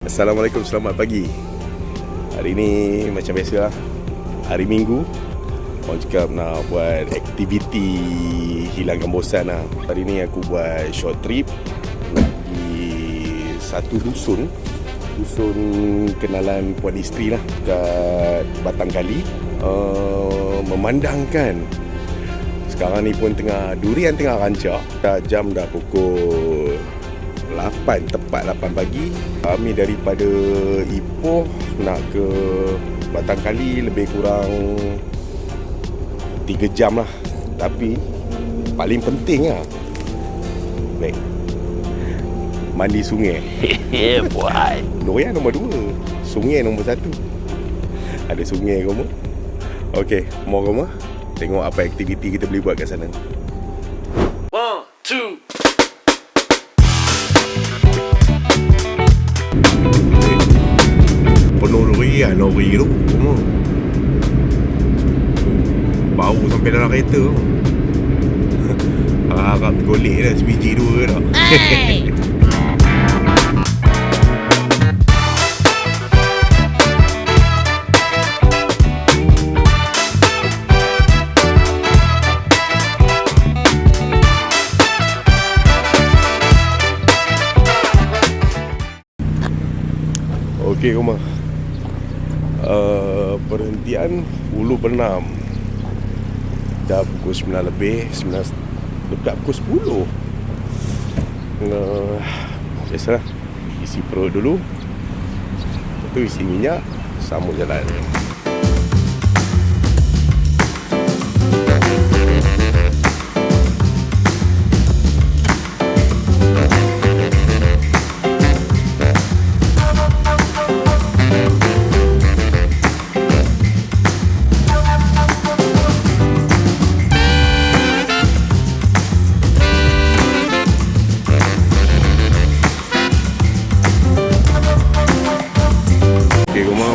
Assalamualaikum, selamat pagi. Hari ni macam biasa lah, hari Minggu. Orang cakap nak buat aktiviti hilangkan bosan lah. Hari ni aku buat short trip di satu dusun kenalan puan isteri lah, kat Batang Kali. Memandangkan sekarang ni pun durian tengah rancak. Jam dah pukul 8, tepat 8 pagi. Kami daripada Ipoh nak ke Batang Kali lebih kurang 3 jam lah. Tapi paling penting lah, baik, mandi sungai. Boy. Durian nombor 2, sungai nombor 1. Ada sungai ke rumah. Okey, mau ke rumah, tengok apa aktiviti kita boleh buat kat sana. 1, 2. Penuh durian lori tu semua. Bau sampai dalam kereta tu. Harap golek dah sebiji 2 dah. Hey! Okey rumah. Perhentian Ulu Bernam. Dah pukul 9 lebih, 9 dekat pukul 10. Biasalah, isi perut dulu, lepas tu isi minyak, sambung jalan.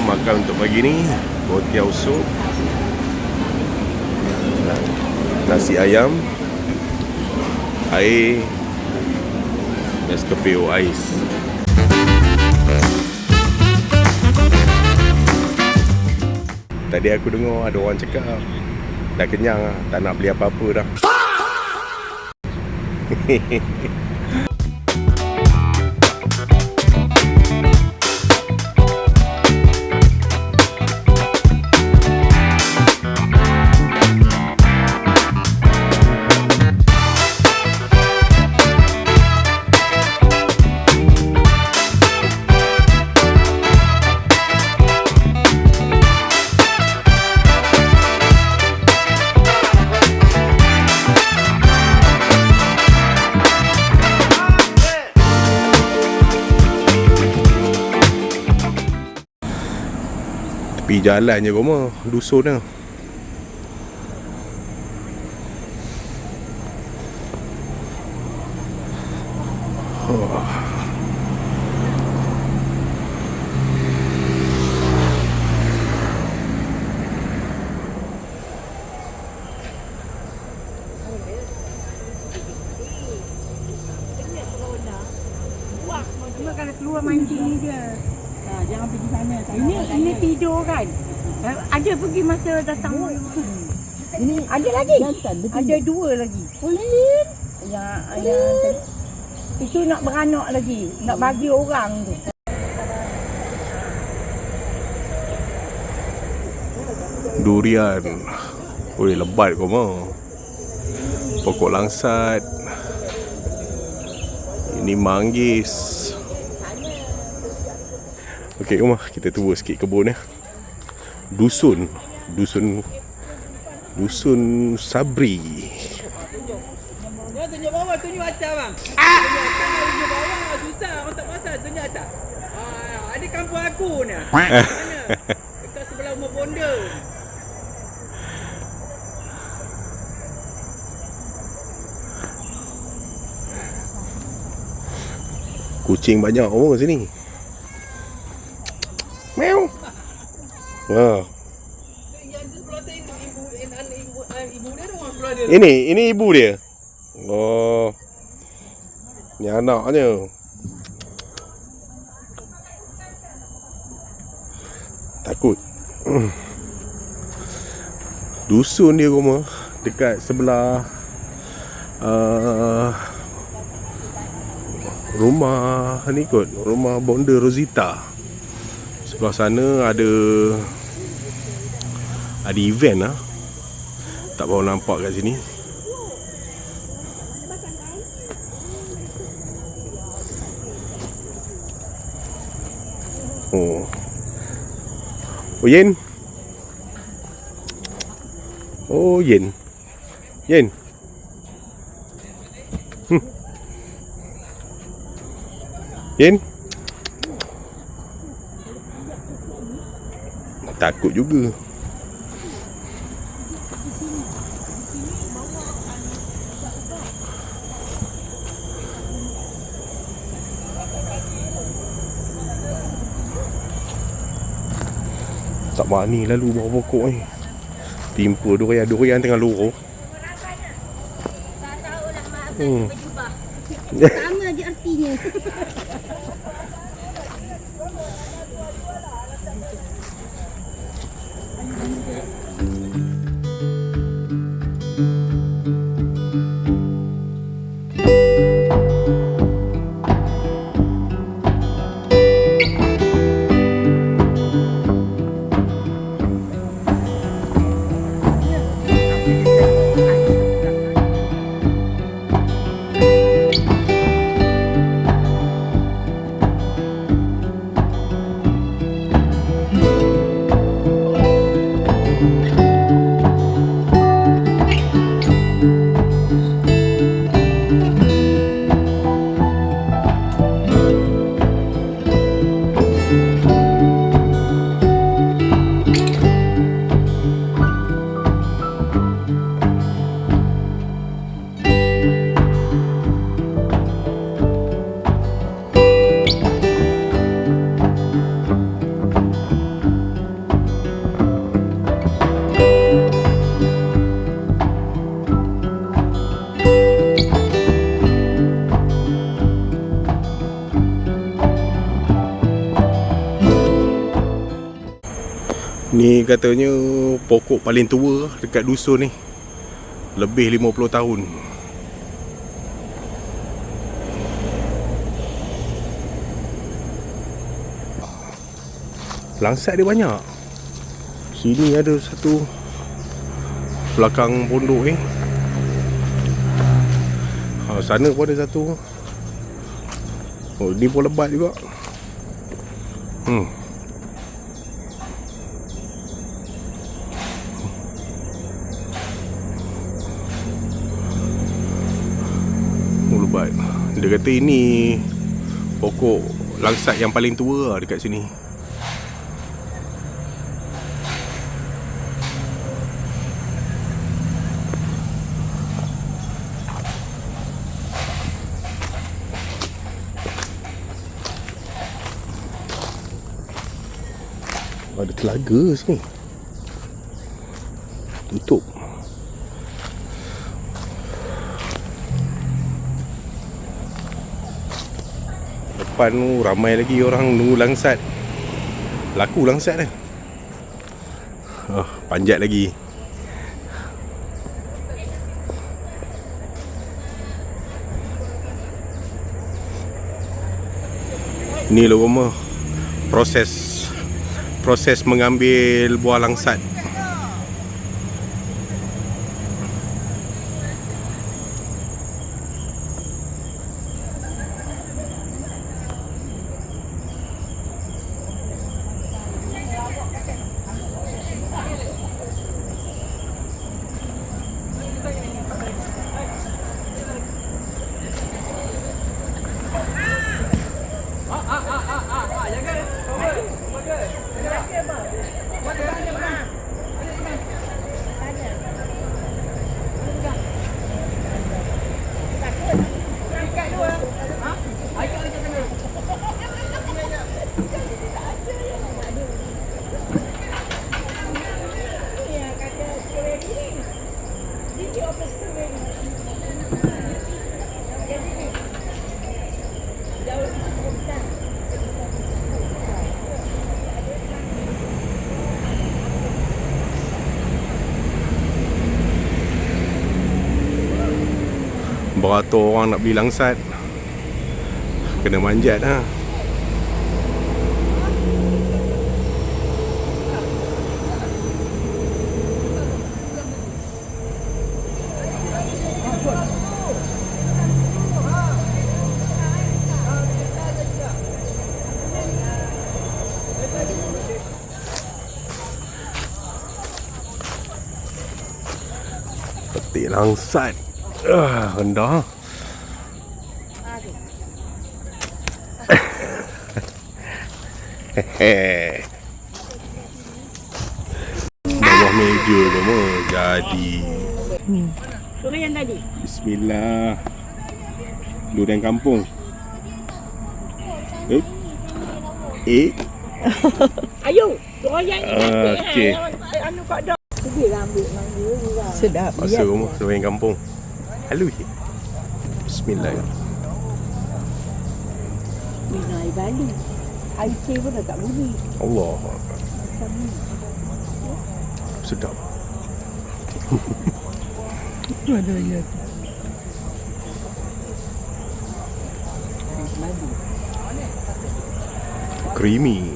Makan untuk pagi ni kuotiao sup, nasi ayam, air, Nescafe ais. Tadi aku dengar ada orang cakap dah kenyang lah, tak nak beli apa-apa dah. Tepi jalan je rumah, dusun lah. Kalau keluar mancing dia. Jangan pergi sana. Ini tidur kan. Ada pergi masa datang. Ini ada lagi. Ada 2 lagi. Boleh. Yang itu nak beranak lagi. Nak bagi orang tu. Durian. Oi, lebat kau mah. Pokok langsat. Ini manggis. Okey, rumah kita tunggu sikit kebun ya. Dusun Sabri. Tunjuk bawah, tunjuk atas bang. Tunjuk bawah, susah orang tak pasal, tunjuk atas. Ada kampung aku ni. Mana? Dekat sebelah rumah bonda. Kucing banyak orang sini. Meow. Wah. Yang tu sebelah tu ibu dia tu orang sebelah dia. Ini ibu dia. Oh. Ni anaknya. takut. Dusun dia rumah dekat sebelah rumah ni kot, rumah Bonda Rosita. Sebelah sana ada event lah. Tak baru nampak kat sini. Oh Yen. Oh Yen. Yen. Takut juga. Tak berani lalu bawah pokok ni. Timpa durian tengah lorong. Tak tahulah mak akan berjubah. Sama je artinya. Ni katanya pokok paling tua dekat dusun ni. Lebih 50 tahun. Langsat dia banyak. Sini ada satu, belakang pondok ni. Sana pun ada satu. Oh, ni pun lebat juga. Lebat. Dia kata ini pokok langsat yang paling tua dekat sini. Ada telaga sini. Tutup. Depan tu ramai lagi orang nunggu langsat. Laku langsat dah. Panjat lagi. Ni lah rumah proses mengambil buah langsat. Beratur orang nak beli langsat, kena manjat ha. Petik langsat. Rendah. Bawah meja semua jadi. Durian tadi. Bismillah. Durian kampung. Ayo, durian ni cantik. Okey. Anu kat dah. Pergi lah ambil mangga ni lah. Sedap. Masa rumah durian kampung. Halus. Bismillah. Minum air bali. Air teh pun dah tak bunyi. Allah. Sedap. Itu ada ya. Creamy.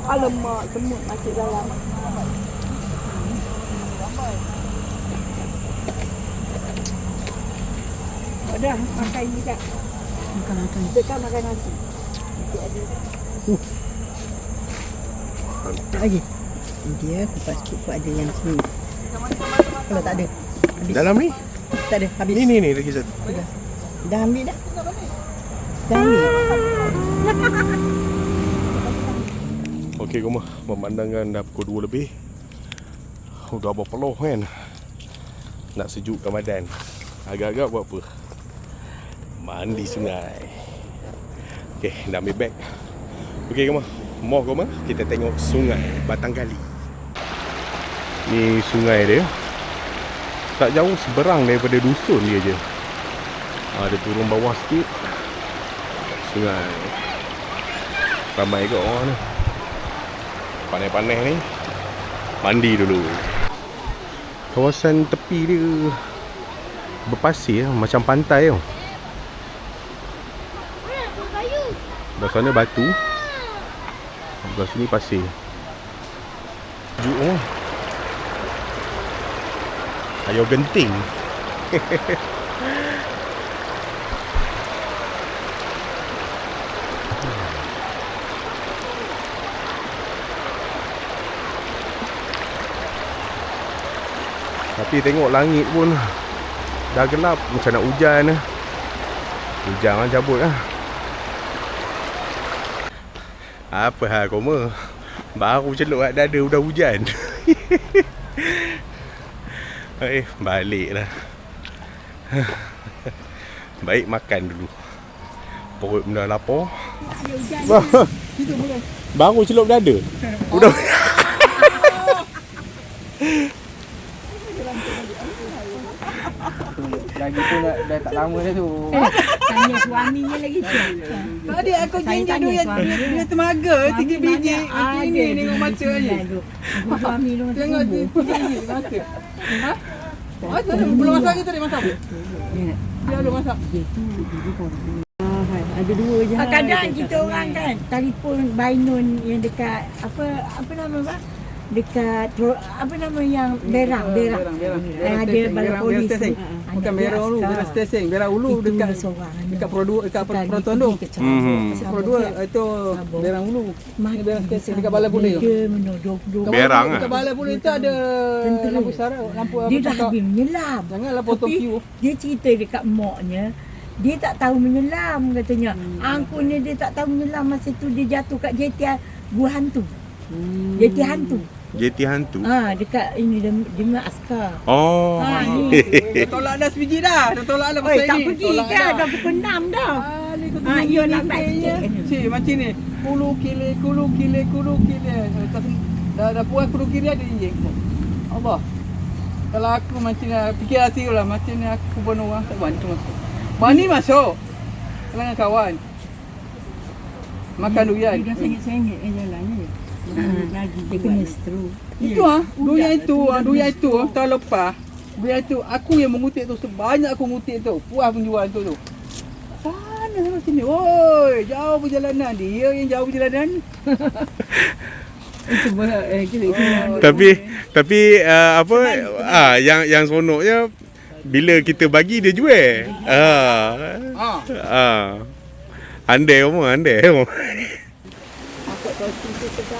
Alamak, semut masuk dalam. Dah makan ni tak? Makan. Dekat makan nasi. Lagi. Dia kupas ada yang sini. Kalau tak ada. Habis. Dalam ni? Tak ada, habis. Ni lagi satu. Dah ambil dah. Dah ambil. Okey rumah, pemandangan dah pukul 2 lebih. Udah berpeluh kan. Nak sejukkan badan. Agak-agak buat apa? Mandi sungai. Okey, dah ambil beg. Okey rumah, mau rumah kita tengok sungai Batang Kali. Ni sungai dia. Tak jauh seberang daripada dusun dia je. Dia turun bawah sikit. Sungai. Ramai ke orang ni. Panas-panas ni mandi dulu. Kawasan tepi dia berpasir macam pantai tau. Belah sana batu, belah sini pasir. Sejuk oh. Ayo genting. Tapi tengok langit pun dah gelap macam nak hujan lah. Hujan lah cabut lah. Apa hal koma? Baru celup kat dada dah hujan. Balik lah. Baik makan dulu. Perut benda lapar. Baru celup dada. Udah. Lagi pun dah tak lama dah tu. Tanya suaminya lagi tu. Tadi aku janji dia temaga 3 biji. Ini tengok mata je. Suami lu Tengok dia pergi mata. Ha? Belum masak kita ni masak. Dia ada masak. Ada dua je. Kadang kita orang kan telefon Bainun yang dekat apa nama bang? Dekat apa nama yang berang. Ada balai polis. Bukan Berang Ulu, Berang Stesen, Berang Ulu dekat Produk dekat Proton tu. Produk itu Berang Ulu. Ini Berang Stesen dekat balai polis. Dia menodok. Berang dekat balai polis tu ada lampu sara, lampu dia dah habis menyelam. Janganlah potong queue. Dia cerita dekat maknya, dia tak tahu menyelam katanya. Angkunnya dia tak tahu menyelam masa tu dia jatuh kat JT Gua Hantu. JT Hantu. JT Hantu. Dekat ini dia askar. Oh. Ni. Dah tolak dah sebiji dah. Dah tolak dah Oi, pasal tak ni. pergi kan dah pukul 6 dah. Ia lambat sikit. Cik macam ni. Kulu kile. Dah puas kulu kiri ada injek. Allah. Kalau aku macam ni fikir hati lah macam ni aku pun orang tak bantu masuk. Mani masuk. Dengan kawan. Makan durian. Dia dah sengit-sengit jalan ni. Lagi dia kena stroke. Itu durian itu tahun lepas Bila tu aku yang mengutip tu, sebanyak aku ngutip tu. Puas penjual tu. Sana sama sini. Woi, jauh perjalanan. Dia yang jauh perjalanan. Itu mana Tapi apa yang seronoknya bila kita bagi dia jual. Andai.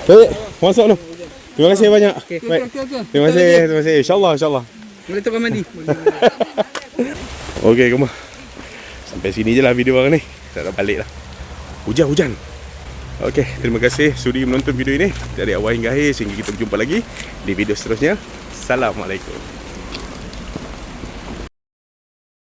Baik, masuk tu. Terima kasih banyak. Baik. Terima kasih. InsyaAllah. Boleh tukar mandi. Okey, Gemma. Sampai sini je lah video orang ni. Tak nak balik lah. Hujan. Okey, terima kasih sudi menonton video ini dari awal hingga akhir. Sehingga kita berjumpa lagi di video seterusnya. Assalamualaikum.